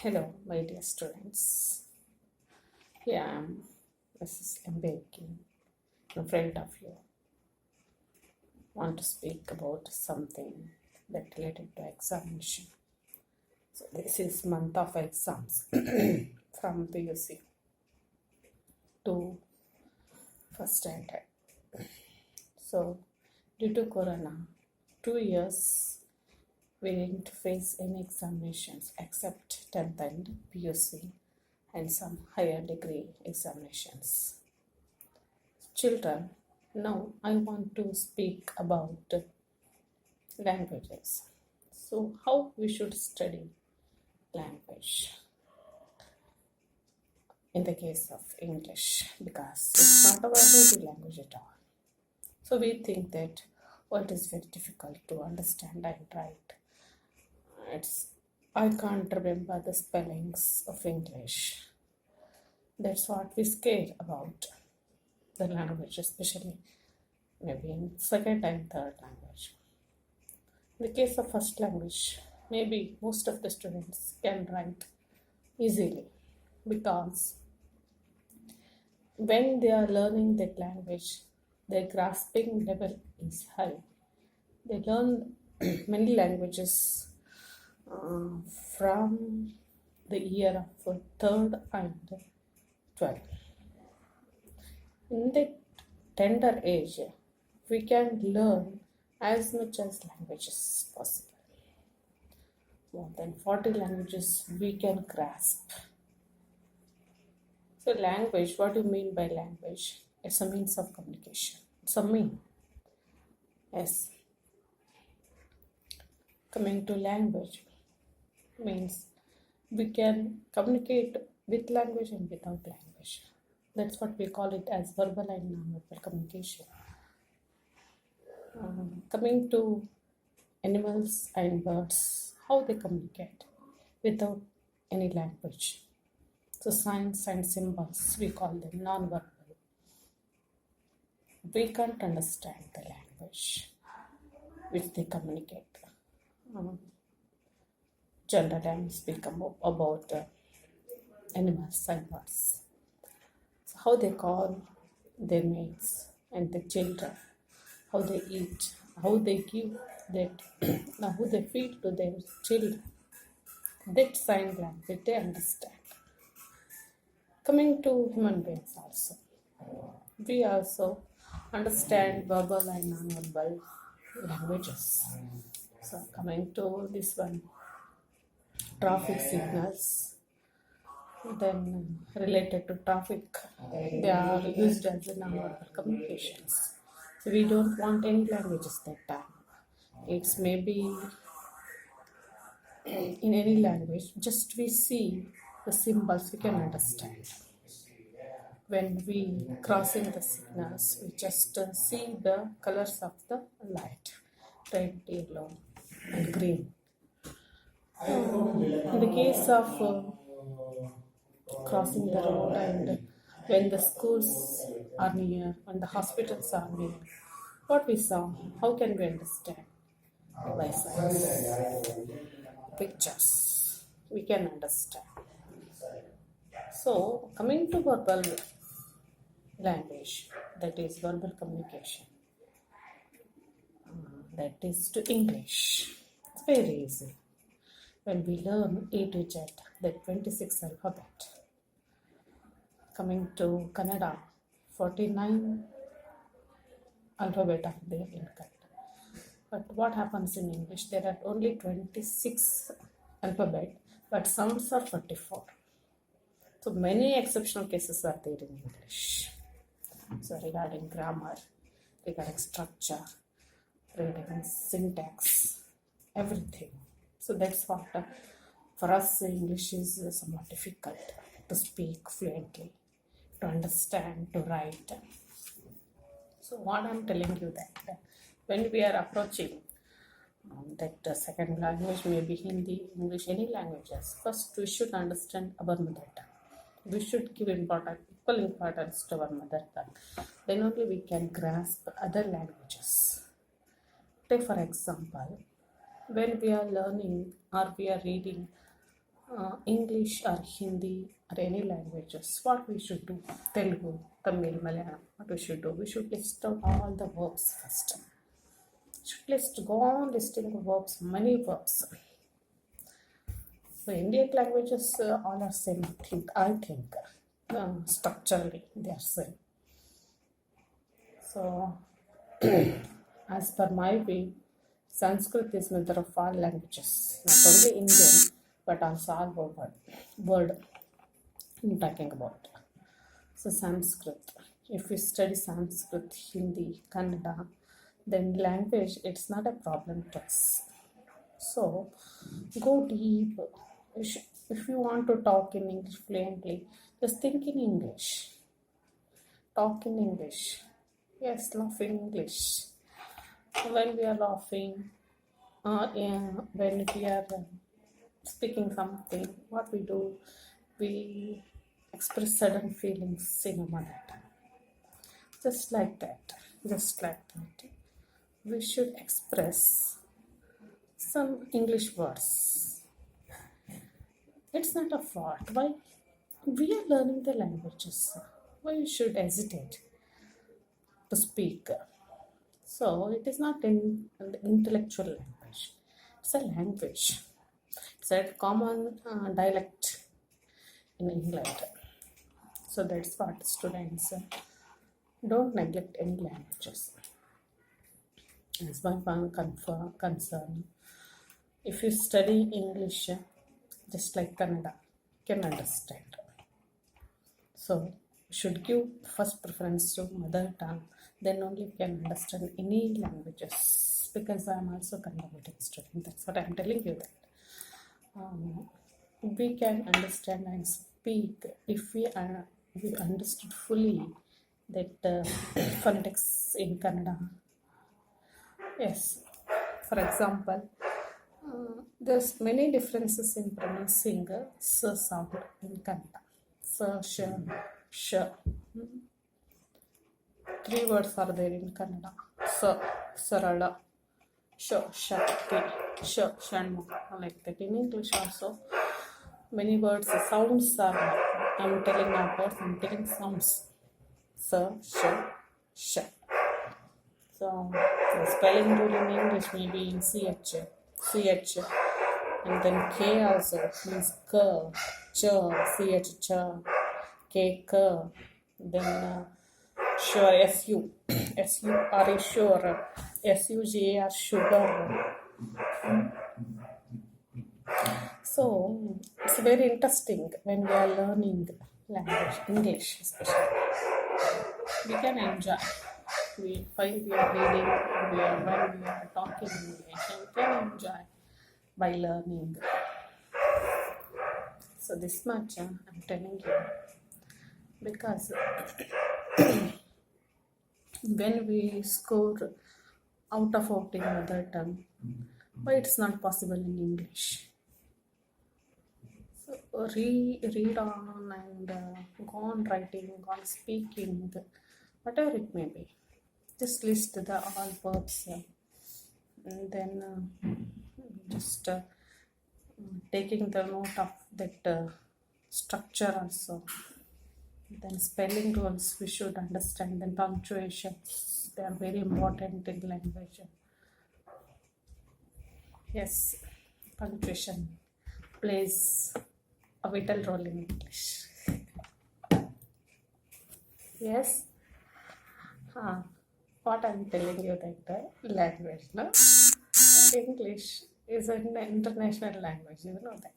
Hello, my dear students. Here I am, Mrs. Mbeki, in front of you. Want to speak about something that related to examination. So this is month of exams from PUC to first standard. So due to Corona, 2 years we didn't face any examinations except 10th and PUC and some higher degree examinations. Children, now I want to speak about languages. So, how we should study language in the case of English, because it's not our native language at all. So, we think that it is very difficult to understand and write. I can't remember the spellings of English. That's what we scared about the language, especially maybe in second and third language. In the case of first language, maybe most of the students can write easily, because when they are learning that language, their grasping level is high. They learn many languages from the year of third and 12th. In the tender age, we can learn as much as languages possible. More than 40 languages we can grasp. So language, what do you mean by language? It's a means of communication. It's a mean. Yes. Coming to language means we can communicate with language and without language. That's what we call it as verbal and non-verbal communication. Coming to animals and birds, how they communicate without any language. So signs and symbols, we call them non-verbal. We can't understand the language which they communicate. Generally, I'm speaking about animals and birds. So how they call their mates and their children, how they eat, how they give that, how they feed to their children. That sign language they understand. Coming to human beings also, we also understand verbal and non-verbal languages. So coming to this one, traffic signals, then related to traffic, they are used as a non-verbal communications. So we don't want any languages that time. It's maybe in any language, just we see the symbols we can understand. When we crossing the signals, we just see the colors of the light, red, yellow, and green. In the case of crossing the road, and when the schools are near, when the hospitals are near, what we saw, how can we understand? By signs, pictures, we can understand. So, coming to verbal language, that is verbal communication, that is to English. It's very easy. When we learn A to Z, that 26 alphabet. Coming to Kannada, 49 alphabet are there in Kannada. But what happens in English? There are only 26 alphabet, but sounds are 44. So many exceptional cases are there in English. So regarding grammar, regarding structure, regarding syntax, everything. So that's what for us English is somewhat difficult to speak fluently, to understand, to write. So what I'm telling you that when we are approaching that second language, maybe Hindi, English, any languages, first we should understand our mother tongue. We should give equal importance to our mother tongue. Then only we can grasp other languages. Take for example, when we are learning or we are reading English or Hindi or any languages, what we should do? Telugu, Tamil, Malayalam, what we should do? We should list out all the verbs first. Go on listing verbs, many verbs. So Indian languages all are same. I think structurally they are same. So as per my view, Sanskrit is mother of all languages, not only Indian but also all world I'm talking about. So Sanskrit, if we study Sanskrit, Hindi, Kannada, then language, it's not a problem to us. So go deep. If you want to talk in English fluently, just think in English. Talk in English. Yes, laugh in English. When we are laughing, when we are speaking something, what we do, we express sudden feelings in a mother tongue. Just like that. We should express some English words. It's not a fault. Why? We are learning the languages. Why you should hesitate to speak? So it is not an intellectual language. It's a language. It's a common dialect in England. So that's what students don't neglect any languages. As my concern, if you study English just like Kannada, you can understand. So you should give first preference to mother tongue, then only you can understand any languages. Because I am also Kannada student, that's what I am telling you, that we can understand and speak if we understood fully that phonetics in Kannada. Yes, for example, there's many differences in pronouncing s sound in Kannada. Sh, sh. 3 words are there in Kannada. Sa, sarala, shakti, shanmukha, like that. In English also, many words, sounds are, I'm telling not words, I'm telling sounds. Sa, sh. So the spelling rule in English may be in ch, and then k also means k, ch, k, then sure, su are sure, suj are sugar. So it's very interesting when we are learning language, English especially. We can enjoy. While we are reading, when we are talking English, we can enjoy by learning. So this much I'm telling you, because when we score out of 14 mother tongue, why it's not possible in English? So read on and go on writing, go on speaking, whatever it may be. Just list the all verbs and then just taking the note of that structure also. Then spelling rules we should understand. Then punctuations, they are very important in language. Yes, punctuation plays a vital role in English. Yes. What I'm telling you, that language, no? English is an international language, you know that.